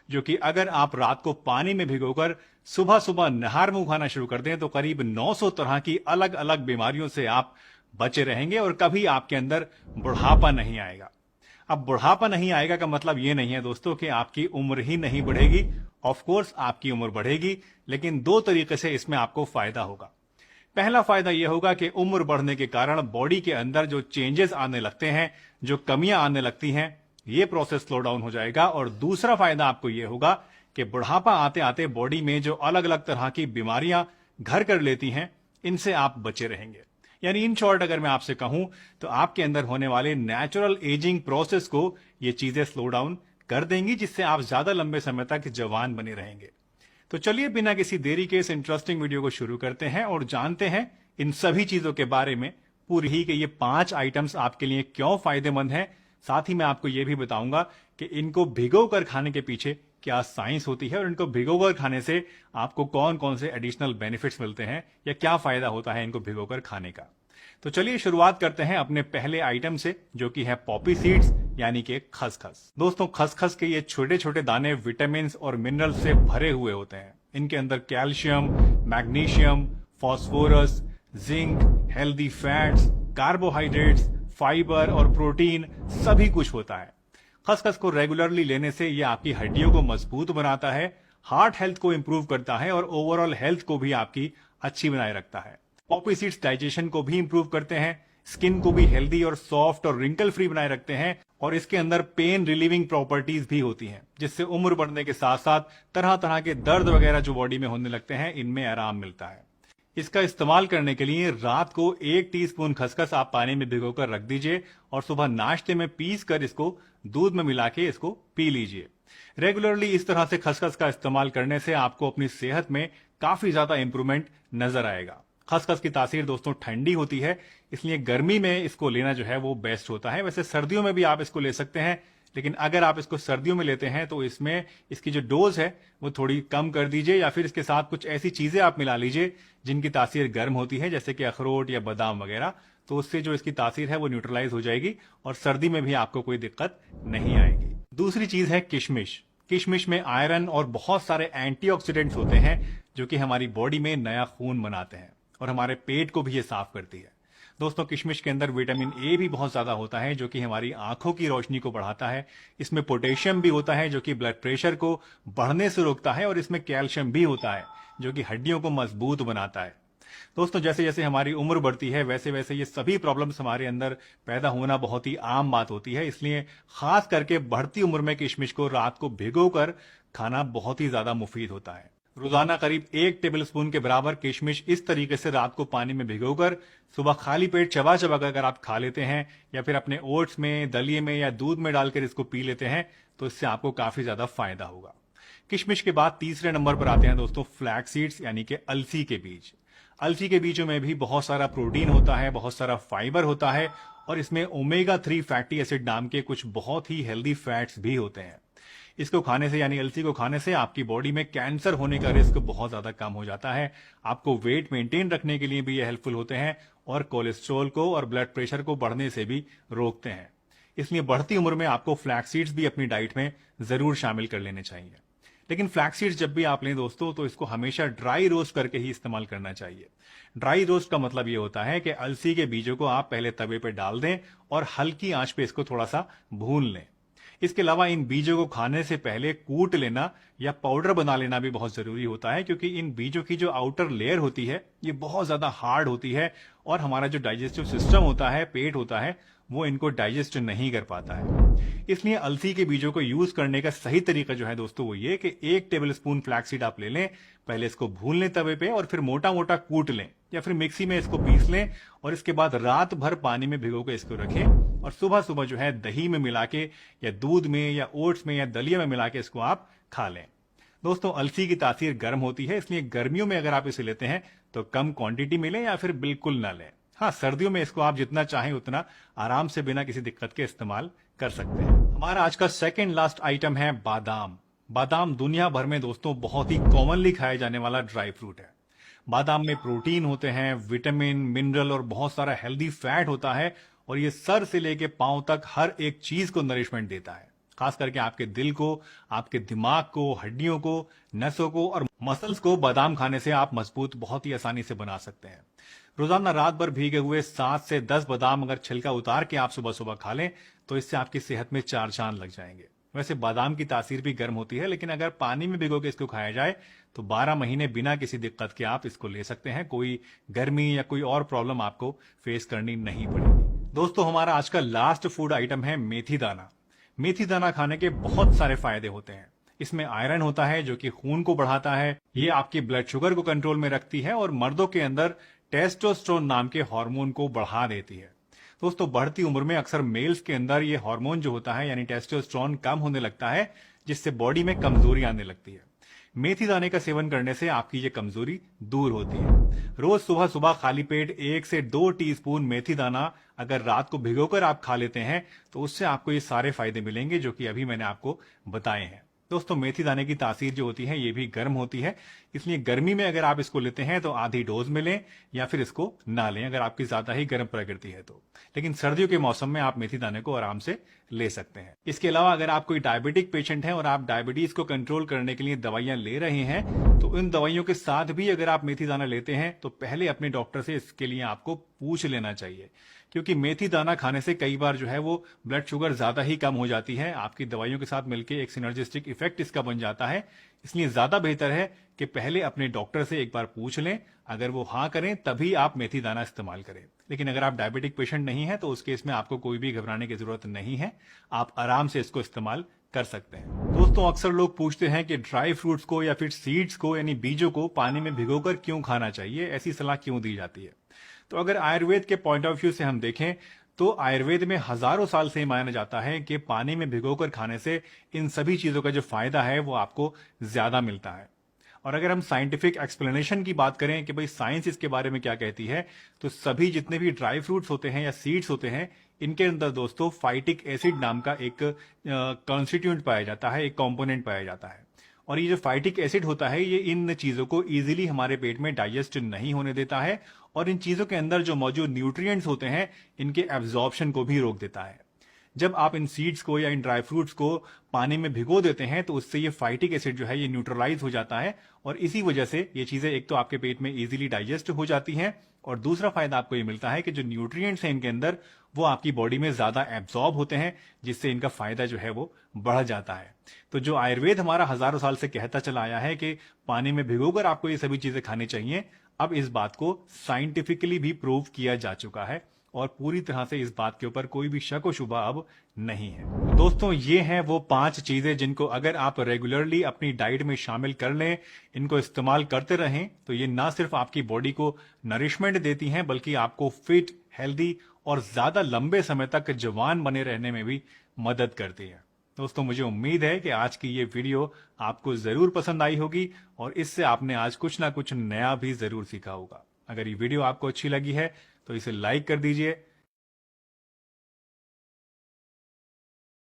जो कि अगर आप रात को पानी में भिगोकर सुबह सुबह नहर मुंह खाना शुरू कर दें तो करीब 900 तरह की अलग अलग बीमारियों से आप बचे रहेंगे और कभी आपके अंदर बुढ़ापा नहीं आएगा। अब बुढ़ापा नहीं आएगा का मतलब ये नहीं है दोस्तों कि आपकी उम्र ही नहीं बढ़ेगी। ऑफ कोर्स आपकी उम्र बढ़ेगी, लेकिन दो तरीके से इसमें आपको फायदा होगा। पहला फायदा यह होगा कि उम्र बढ़ने के कारण बॉडी के अंदर जो चेंजेस आने लगते हैं, जो कमियां आने लगती हैं, ये प्रोसेस स्लो डाउन हो जाएगा। और दूसरा फायदा आपको यह होगा कि बुढ़ापा आते आते बॉडी में जो अलग अलग तरह की बीमारियां घर कर लेती हैं, इनसे आप बचे रहेंगे। यानी इन शॉर्ट अगर मैं आपसे कहूं तो आपके अंदर होने वाले नेचुरल एजिंग प्रोसेस को ये चीजें स्लो डाउन कर देंगी, जिससे आप ज्यादा लंबे समय तक जवान बने रहेंगे। तो चलिए बिना किसी देरी के इस इंटरेस्टिंग वीडियो को शुरू करते हैं और जानते हैं इन सभी चीजों के बारे में पूरी ही कि ये 5 आइटम्स आपके लिए क्यों फायदेमंद हैं। साथ ही मैं आपको ये भी बताऊंगा कि इनको भिगो कर खाने के पीछे क्या साइंस होती है और इनको भिगोकर खाने से आपको कौन कौन से एडिशनल बेनिफिट्स मिलते हैं या क्या फायदा होता है इनको भिगोकर खाने का। तो चलिए शुरुआत करते हैं अपने पहले आइटम से, जो कि है पॉपी सीड्स यानी कि खसखस। दोस्तों, खसखस के ये छोटे छोटे दाने विटामिन और मिनरल से भरे हुए होते हैं। इनके अंदर calcium, magnesium, phosphorus, zinc, healthy fats, carbohydrates, fibre और प्रोटीन सभी कुछ होता है। खसखस को रेगुलरली लेने से ये आपकी हड्डियों को मजबूत बनाता है, हार्ट हेल्थ को इंप्रूव करता है और ओवरऑल हेल्थ को भी आपकी अच्छी बनाए रखता है। पॉपी सीड्स डाइजेशन को भी इंप्रूव करते हैं, स्किन को भी हेल्दी और सॉफ्ट और रिंकल फ्री बनाए रखते हैं और इसके अंदर पेन रिलीविंग प्रॉपर्टीज भी होती हैं, जिससे उम्र बढ़ने के साथ साथ तरह तरह के दर्द वगैरह जो बॉडी में होने लगते हैं, इनमें आराम मिलता है। इसका इस्तेमाल करने के लिए रात को 1 टीस्पून खसखस आप पानी में भिगोकर रख दीजिए और सुबह नाश्ते में पीस कर इसको दूध में मिला के इसको पी लीजिए। रेगुलरली इस तरह से खसखस का इस्तेमाल करने से आपको अपनी सेहत में काफी ज्यादा इंप्रूवमेंट नजर आएगा। खसखस की तासीर दोस्तों ठंडी होती है, इसलिए गर्मी में इसको लेना जो है वो बेस्ट होता है। वैसे सर्दियों में भी आप इसको ले सकते हैं, लेकिन अगर आप इसको सर्दियों में लेते हैं तो इसमें इसकी जो डोज है वो थोड़ी कम कर दीजिए, या फिर इसके साथ कुछ ऐसी चीजें आप मिला लीजिए जिनकी तासीर गर्म होती है, जैसे कि अखरोट या बादाम वगैरह। तो उससे जो इसकी तासीर है वो न्यूट्रलाइज हो जाएगी और सर्दी में भी आपको कोई दिक्कत नहीं आएगी। दूसरी चीज है किशमिश। किशमिश में आयरन और बहुत सारे एंटीऑक्सीडेंट्स होते हैं जो कि हमारी बॉडी में नया खून बनाते हैं और हमारे पेट को भी ये साफ करती है। दोस्तों, किशमिश के अंदर विटामिन ए भी बहुत ज्यादा होता है जो कि हमारी आंखों की रोशनी को बढ़ाता है। इसमें पोटेशियम भी होता है जो कि ब्लड प्रेशर को बढ़ने से रोकता है और इसमें कैल्शियम भी होता है जो कि हड्डियों को मजबूत बनाता है। दोस्तों, जैसे जैसे हमारी उम्र बढ़ती है वैसे वैसे ये सभी प्रॉब्लम्स हमारे अंदर पैदा होना बहुत ही आम बात होती है। इसलिए खास करके बढ़ती उम्र में किशमिश को रात को भिगोकर खाना बहुत ही ज्यादा मुफीद होता है। रोजाना करीब 1 टेबलस्पून के बराबर किशमिश इस तरीके से रात को पानी में भिगोकर सुबह खाली पेट चबा चबा कर अगर आप खा लेते हैं या फिर अपने ओट्स में, दलिए में या दूध में डालकर इसको पी लेते हैं तो इससे आपको काफी ज्यादा फायदा होगा। किशमिश के बाद तीसरे नंबर पर आते हैं दोस्तों फ्लैक्स सीड्स यानी कि अलसी के बीज। अलसी के बीजों में भी बहुत सारा प्रोटीन होता है, बहुत सारा फाइबर होता है और इसमें ओमेगा 3 फैटी एसिड नाम के कुछ बहुत ही हेल्दी फैट्स भी होते हैं। इसको खाने से यानी अलसी को खाने से आपकी बॉडी में कैंसर होने का रिस्क बहुत ज्यादा कम हो जाता है। आपको वेट मेंटेन रखने के लिए भी ये हेल्पफुल होते हैं और कोलेस्ट्रॉल को और ब्लड प्रेशर को बढ़ने से भी रोकते हैं। इसलिए बढ़ती उम्र में आपको फ्लैक्स सीड्स भी अपनी डाइट में जरूर शामिल कर लेने चाहिए। लेकिन फ्लैक्स सीड्स जब भी आप लें दोस्तों तो इसको हमेशा ड्राई रोस्ट करके ही इस्तेमाल करना चाहिए। ड्राई रोस्ट का मतलब ये होता है कि अलसी के बीजों को आप पहले तवे पे डाल दें और हल्की आंच पे इसको थोड़ा सा भून लें। इसके अलावा इन बीजों को खाने से पहले कूट लेना या पाउडर बना लेना भी बहुत जरूरी होता है, क्योंकि इन बीजों की जो आउटर लेयर होती है ये बहुत ज्यादा हार्ड होती है और हमारा जो डाइजेस्टिव सिस्टम होता है, पेट होता है, वो इनको डाइजेस्ट नहीं कर पाता है। इसलिए अलसी के बीजों को यूज करने का सही तरीका जो है दोस्तों वो ये कि 1 टेबलस्पून फ्लैक्सीड आप ले लें, पहले इसको भून लें तवे पे और फिर मोटा मोटा कूट लें या फिर मिक्सी में इसको पीस लें और इसके बाद रात भर पानी में भिगो के इसको रखें और सुबह सुबह जो है दही में मिला के या दूध में या ओट्स में या दलिया में मिला के इसको आप खा लें। दोस्तों, अलसी की तासीर गर्म होती है, इसलिए गर्मियों में अगर आप इसे लेते हैं तो कम क्वांटिटी में लें या फिर बिल्कुल ना लें। हाँ, सर्दियों में इसको आप जितना चाहें उतना आराम से बिना किसी दिक्कत के इस्तेमाल कर सकते हैं। हमारा आज का सेकंड लास्ट आइटम है बादाम। बादाम दुनिया भर में दोस्तों बहुत ही कॉमनली खाया जाने वाला ड्राई फ्रूट है। बादाम में प्रोटीन होते हैं, विटामिन, मिनरल और बहुत सारा हेल्दी फैट होता है और ये सर से लेके पांव तक हर एक चीज को नरिशमेंट देता है। खास करके आपके दिल को, आपके दिमाग को, हड्डियों को, नसों को और मसल्स को बादाम खाने से आप मजबूत बहुत ही आसानी से बना सकते हैं। रोजाना रात भर भीगे हुए 7 से 10 बादाम अगर छिलका उतार के आप सुबह सुबह खा लें तो इससे आपकी सेहत में 4 चांद लग जाएंगे। वैसे बादाम की तासीर भी गर्म होती है, लेकिन अगर पानी में भिगो के इसको खाया जाए तो 12 महीने बिना किसी दिक्कत के आप इसको ले सकते हैं। कोई गर्मी या कोई और प्रॉब्लम आपको फेस करनी नहीं पड़ेगी। दोस्तों, हमारा आज का लास्ट फूड आइटम है मेथी दाना। मेथी दाना खाने के बहुत सारे फायदे होते हैं। इसमें आयरन होता है जो कि खून को बढ़ाता है, ये आपकी ब्लड शुगर को कंट्रोल में रखती है और मर्दों के अंदर टेस्टोस्टेरोन नाम के हार्मोन को बढ़ा देती है। दोस्तों, बढ़ती उम्र में अक्सर मेल्स के अंदर ये हार्मोन जो होता है यानी टेस्टोस्टेरोन कम होने लगता है, जिससे बॉडी में कमजोरी आने लगती है। मेथी दाने का सेवन करने से आपकी ये कमजोरी दूर होती है। रोज सुबह सुबह खाली पेट 1 से 2 टीस्पून मेथी दाना अगर रात को भिगोकर आप खा लेते हैं तो उससे आपको ये सारे फायदे मिलेंगे जो कि अभी मैंने आपको बताए हैं। दोस्तों, मेथी दाने की तासीर जो होती है ये भी गर्म होती है, इसलिए गर्मी में अगर आप इसको लेते हैं तो आधी डोज में लें या फिर इसको ना लें अगर आपकी ज्यादा ही गर्म प्रकृति है तो। लेकिन सर्दियों के मौसम में आप मेथी दाने को आराम से ले सकते हैं। इसके अलावा अगर आप कोई डायबिटिक पेशेंट हैं और आप डायबिटीज को कंट्रोल करने के लिए दवाइयां ले रहे हैं तो इन दवाइयों के साथ भी अगर आप मेथी दाना लेते हैं तो पहले अपने डॉक्टर से इसके लिए आपको पूछ लेना चाहिए, क्योंकि मेथी दाना खाने से कई बार जो है वो ब्लड शुगर ज्यादा ही कम हो जाती है। आपकी दवाइयों के साथ मिलकर एक सिनर्जिस्टिक इफेक्ट इसका बन जाता है। इसलिए ज्यादा बेहतर है कि पहले अपने डॉक्टर से एक बार पूछ लें, अगर वो हाँ करें तभी आप मेथी दाना इस्तेमाल करें। लेकिन अगर आप डायबिटिक पेशेंट नहीं है तो उस केस में आपको कोई भी घबराने की जरूरत नहीं है, आप आराम से इसको इस्तेमाल कर सकते हैं। दोस्तों, अक्सर लोग पूछते हैं कि ड्राई फ्रूट्स को या फिर सीड्स को यानी बीजों को पानी में भिगोकर क्यों खाना चाहिए, ऐसी सलाह क्यों दी जाती है। तो अगर आयुर्वेद के पॉइंट ऑफ व्यू से हम देखें तो आयुर्वेद में हजारों साल से माना जाता है कि पानी में भिगोकर खाने से इन सभी चीजों का जो फायदा है वो आपको ज्यादा मिलता है। और अगर हम साइंटिफिक एक्सप्लेनेशन की बात करें कि भाई साइंस इसके बारे में क्या कहती है, तो सभी जितने भी ड्राई फ्रूट्स होते हैं या सीड्स होते हैं इनके अंदर दोस्तों फाइटिक एसिड नाम का एक कॉन्स्टिट्यूएंट पाया जाता है, एक कंपोनेंट पाया जाता है। और ये जो फाइटिक एसिड होता है ये इन चीजों को इजीली हमारे पेट में डाइजेस्ट नहीं होने देता है और इन चीजों के अंदर जो मौजूद न्यूट्रिएंट्स होते हैं इनके एब्जॉर्प्शन को भी रोक देता है। जब आप इन सीड्स को या इन ड्राई फ्रूट्स को पानी में भिगो देते हैं तो उससे ये फाइटिक एसिड जो है ये न्यूट्रलाइज हो जाता है और इसी वजह से ये चीजें एक तो आपके पेट में इजीली डाइजेस्ट हो जाती हैं और दूसरा फायदा आपको ये मिलता है कि जो न्यूट्रिएंट्स हैं इनके अंदर वो आपकी बॉडी में ज्यादा एब्जॉर्ब होते हैं, जिससे इनका फायदा जो है वो बढ़ जाता है। तो जो आयुर्वेद हमारा हजारों साल से कहता चला आया है कि पानी में भिगोकर आपको ये सभी चीजें खानी चाहिए, अब इस बात को साइंटिफिकली भी प्रूव किया जा चुका है और पूरी तरह से इस बात के ऊपर कोई भी शक व शुबा अब नहीं है। दोस्तों, ये हैं वो 5 चीजें जिनको अगर आप रेगुलरली अपनी डाइट में शामिल कर लें, इनको इस्तेमाल करते रहें तो ये ना सिर्फ आपकी बॉडी को नरिशमेंट देती हैं बल्कि आपको फिट, हेल्दी और ज्यादा लंबे समय तक जवान बने रहने में भी मदद करती है। दोस्तों, मुझे उम्मीद है कि आज की ये वीडियो आपको जरूर पसंद आई होगी और इससे आपने आज कुछ ना कुछ नया भी जरूर सीखा होगा। अगर ये वीडियो आपको अच्छी लगी है तो इसे लाइक कर दीजिए,